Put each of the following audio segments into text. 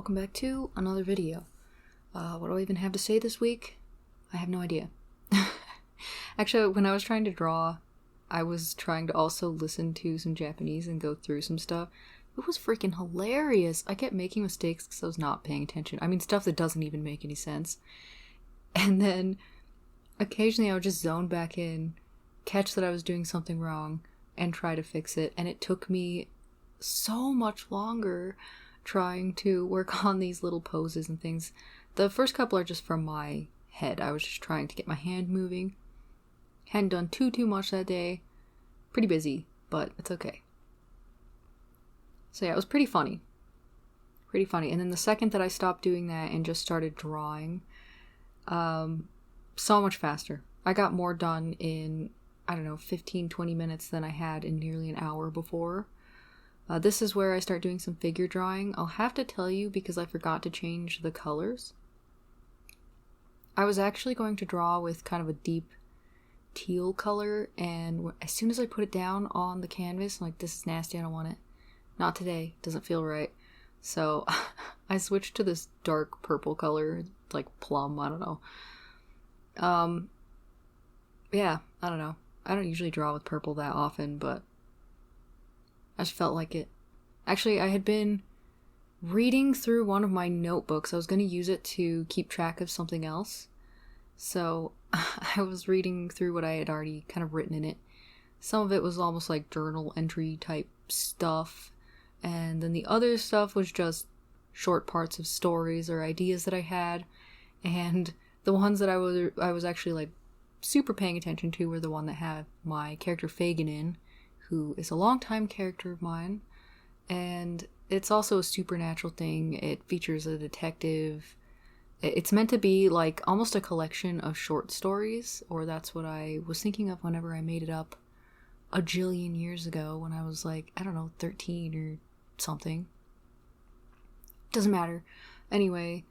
welcome back to another video. What do I even have to say this week? I have no idea. Actually, when I was trying to draw, I was trying to also listen to some Japanese and go through some stuff. It was freaking hilarious. I kept making mistakes because I was not paying attention. I mean, stuff that doesn't even make any sense. And then occasionally I would just zone back in, catch that I was doing something wrong, and try to fix it. And it took me so much longer trying to work on these little poses and things. The first couple are just from my head. I was just trying to get my hand moving. Hadn't done too much that day. Pretty busy, but it's okay. So yeah, it was pretty funny. Pretty funny. And then the second that I stopped doing that and just started drawing, so much faster. I got more done in, 15-20 minutes than I had in nearly an hour before. This is where I start doing some figure drawing. I'll have to tell you because I forgot to change the colors. I was actually going to draw with kind of a deep teal color, and as soon as I put it down on the canvas, I'm like, this is nasty, I don't want it. Not today, doesn't feel right. So I switched to this dark purple color, like plum, I don't know. Yeah, I don't know. I don't usually draw with purple that often, but I just felt like it. Actually, I had been reading through one of my notebooks. I was going to use it to keep track of something else. So I was reading through what I had already kind of written in it. Some of it was almost like journal entry type stuff. And then the other stuff was just short parts of stories or ideas that I had. And the ones that I was actually like super paying attention to were the one that had my character Fagin in, who is a longtime character of mine, and it's also a supernatural thing. It features a detective. It's meant to be like almost a collection of short stories, or that's what I was thinking of whenever I made it up a jillion years ago when I was like, 13 or something. Doesn't matter. Anyway,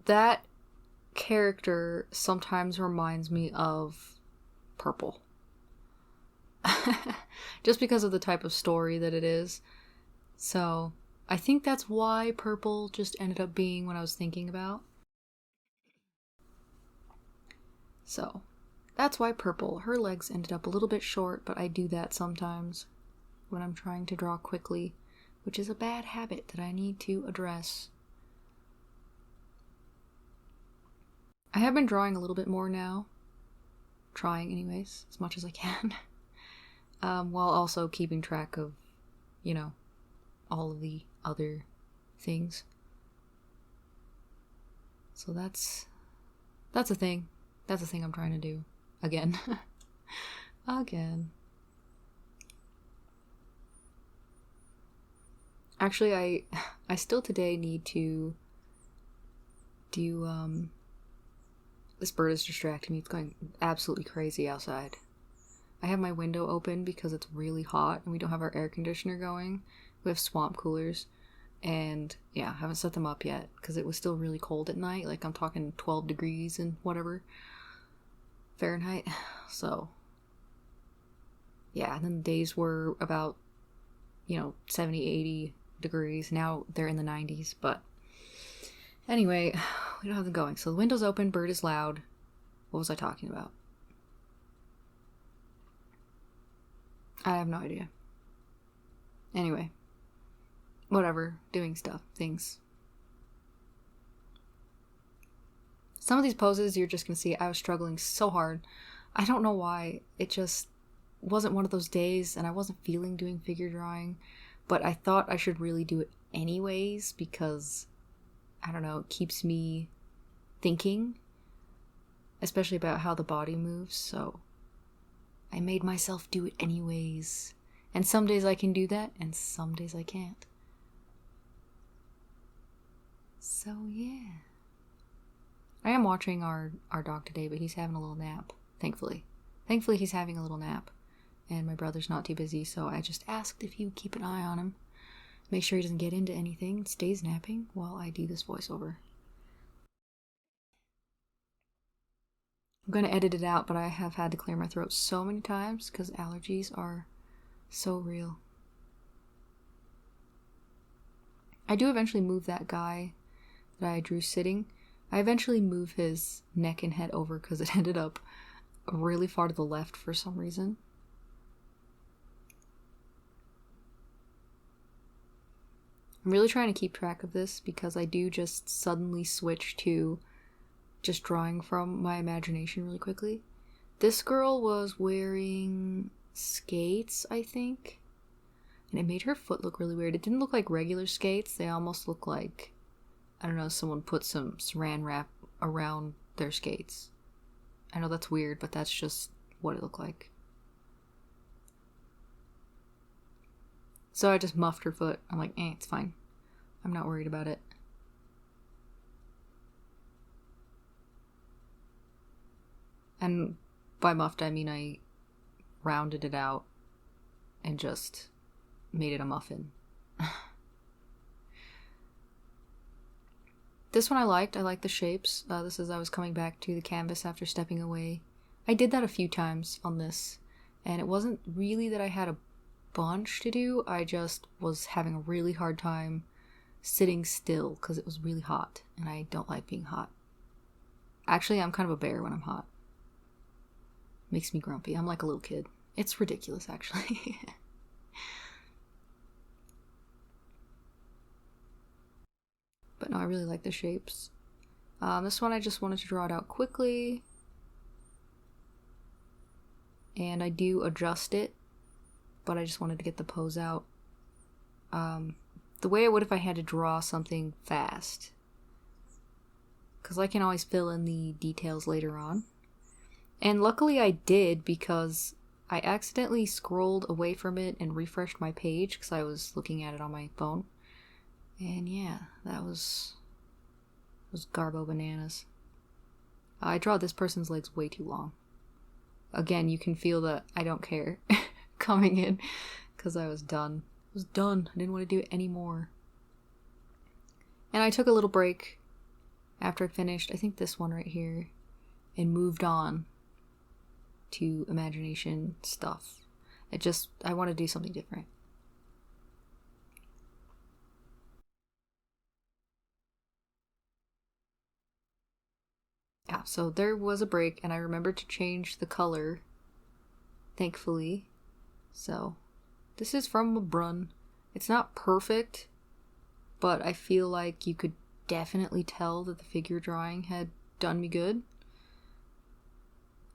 that character sometimes reminds me of Purple. Just because of the type of story that it is. So I think that's why Purple just ended up being what I was thinking about. So that's why Purple. Her legs ended up a little bit short, but I do that sometimes when I'm trying to draw quickly, which is a bad habit that I need to address. I have been drawing a little bit more now. Trying anyways, as much as I can. While also keeping track of, all of the other things. So that's a thing. That's a thing I'm trying to do. Again. Again. Actually, I still today need to do, this bird is distracting me. It's going absolutely crazy outside. I have my window open because it's really hot and we don't have our air conditioner going. We have swamp coolers, and yeah, I haven't set them up yet because it was still really cold at night. Like, I'm talking 12 degrees and whatever Fahrenheit. So yeah, and then the days were about 70, 80 degrees. Now they're in the 90s, but anyway, we don't have them going. So the window's open, bird is loud. What was I talking about? I have no idea. Anyway. Whatever. Doing stuff. Things. Some of these poses you're just going to see I was struggling so hard. I don't know why. It just wasn't one of those days and I wasn't feeling doing figure drawing. But I thought I should really do it anyways because, it keeps me thinking. Especially about how the body moves, so I made myself do it anyways. And some days I can do that, and some days I can't. So yeah. I am watching our dog today, but he's having a little nap, thankfully. Thankfully he's having a little nap, and my brother's not too busy, so I just asked if he would keep an eye on him. Make sure he doesn't get into anything, stays napping while I do this voiceover. I'm going to edit it out, but I have had to clear my throat so many times because allergies are so real. I do eventually move that guy that I drew sitting. I eventually move his neck and head over because it ended up really far to the left for some reason. I'm really trying to keep track of this because I do just suddenly switch to just drawing from my imagination really quickly. This girl was wearing skates, I think, and it made her foot look really weird. It didn't look like regular skates. They almost look like, I don't know, someone put some saran wrap around their skates. I know that's weird, but that's just what it looked like. So I just muffed her foot. I'm like, it's fine. I'm not worried about it. And by muffed, I mean I rounded it out and just made it a muffin. This one I liked. I liked the shapes. This is I was coming back to the canvas after stepping away. I did that a few times on this, and it wasn't really that I had a bunch to do. I just was having a really hard time sitting still because it was really hot, and I don't like being hot. Actually, I'm kind of a bear when I'm hot. Makes me grumpy. I'm like a little kid. It's ridiculous, actually. But no, I really like the shapes. This one I just wanted to draw it out quickly. And I do adjust it, but I just wanted to get the pose out. The way I would if I had to draw something fast. Because I can always fill in the details later on. And luckily I did, because I accidentally scrolled away from it and refreshed my page because I was looking at it on my phone. And yeah, that was garbo bananas. I draw this person's legs way too long. Again, you can feel that I don't care coming in because I was done. I was done. I didn't want to do it anymore. And I took a little break after I finished, I think this one right here, and moved on to imagination stuff. I want to do something different. Yeah, so there was a break, and I remembered to change the color, thankfully. So, this is from a Brun. It's not perfect, but I feel like you could definitely tell that the figure drawing had done me good.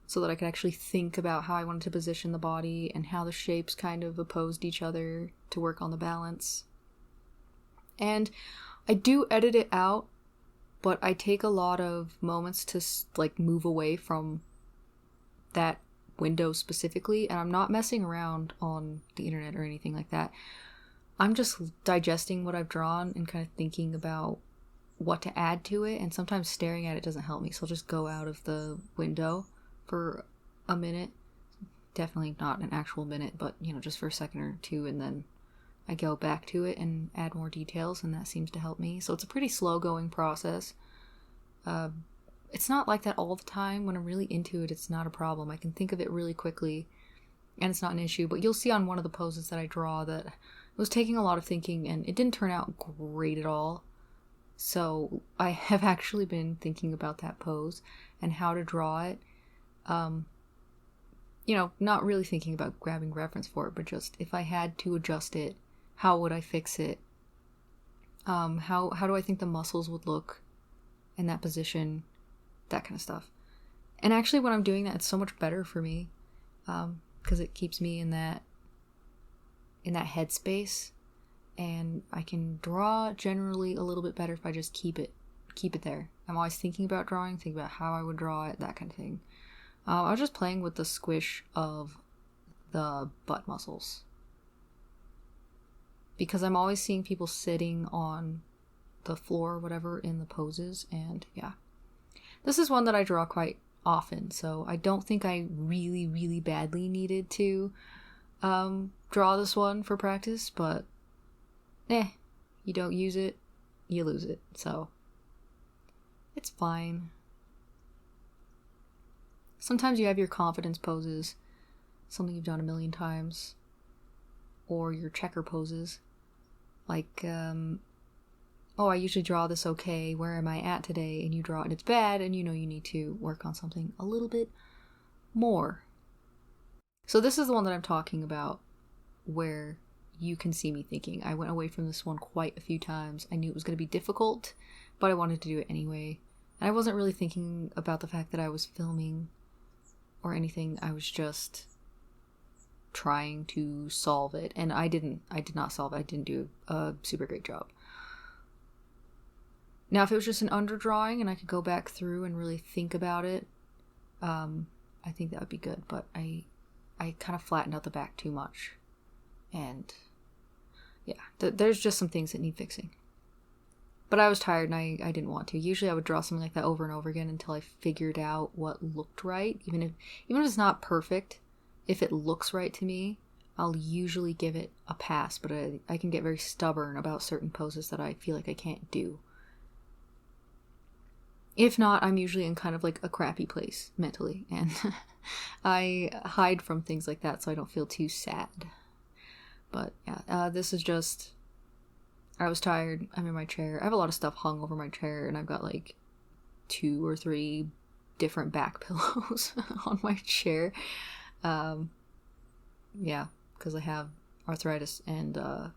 So that I could actually think about how I wanted to position the body and how the shapes kind of opposed each other to work on the balance. And I do edit it out, but I take a lot of moments to like move away from that window specifically, and I'm not messing around on the internet or anything like that. I'm just digesting what I've drawn and kind of thinking about what to add to it, and sometimes staring at it doesn't help me, so I'll just go out of the window for a minute. Definitely not an actual minute, but just for a second or two, and then I go back to it and add more details, and that seems to help me. So it's a pretty slow going process. It's not like that all the time. When I'm really into it, it's not a problem. I can think of it really quickly and it's not an issue. But you'll see on one of the poses that I draw that it was taking a lot of thinking and it didn't turn out great at all. So I have actually been thinking about that pose and how to draw it. Not really thinking about grabbing reference for it, but just if I had to adjust it, how would I fix it? How do I think the muscles would look in that position? That kind of stuff. And actually when I'm doing that, it's so much better for me, because it keeps me in that headspace, and I can draw generally a little bit better if I just keep it there. I'm always thinking about drawing, thinking about how I would draw it, that kind of thing. I was just playing with the squish of the butt muscles, because I'm always seeing people sitting on the floor or whatever in the poses, and yeah. This is one that I draw quite often, so I don't think I really, really badly needed to draw this one for practice, but you don't use it, you lose it, so it's fine. Sometimes you have your confidence poses, something you've done a million times, or your checker poses, like oh, I usually draw this okay, where am I at today? And you draw it and it's bad, and you know you need to work on something a little bit more. So this is the one that I'm talking about, where you can see me thinking. I went away from this one quite a few times. I knew it was going to be difficult, but I wanted to do it anyway. And I wasn't really thinking about the fact that I was filming or anything. I was just trying to solve it, and I did not solve it. I didn't do a super great job. Now, if it was just an underdrawing and I could go back through and really think about it, I think that would be good, but I kind of flattened out the back too much, and yeah, there's just some things that need fixing. But I was tired and I didn't want to. Usually I would draw something like that over and over again until I figured out what looked right. Even if it's not perfect, if it looks right to me, I'll usually give it a pass. But I can get very stubborn about certain poses that I feel like I can't do. If not, I'm usually in kind of like a crappy place mentally, and I hide from things like that so I don't feel too sad. But yeah, this is just, I was tired, I'm in my chair, I have a lot of stuff hung over my chair, and I've got like 2 or 3 different back pillows on my chair. Yeah, because I have arthritis and a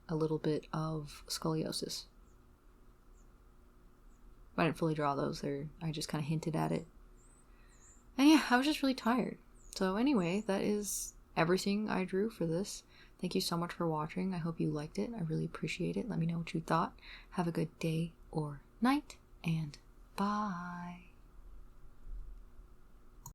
little bit of scoliosis. I didn't fully draw those there. I just kind of hinted at it. And yeah, I was just really tired. So anyway, that is everything I drew for this. Thank you so much for watching. I hope you liked it. I really appreciate it. Let me know what you thought. Have a good day or night, and bye.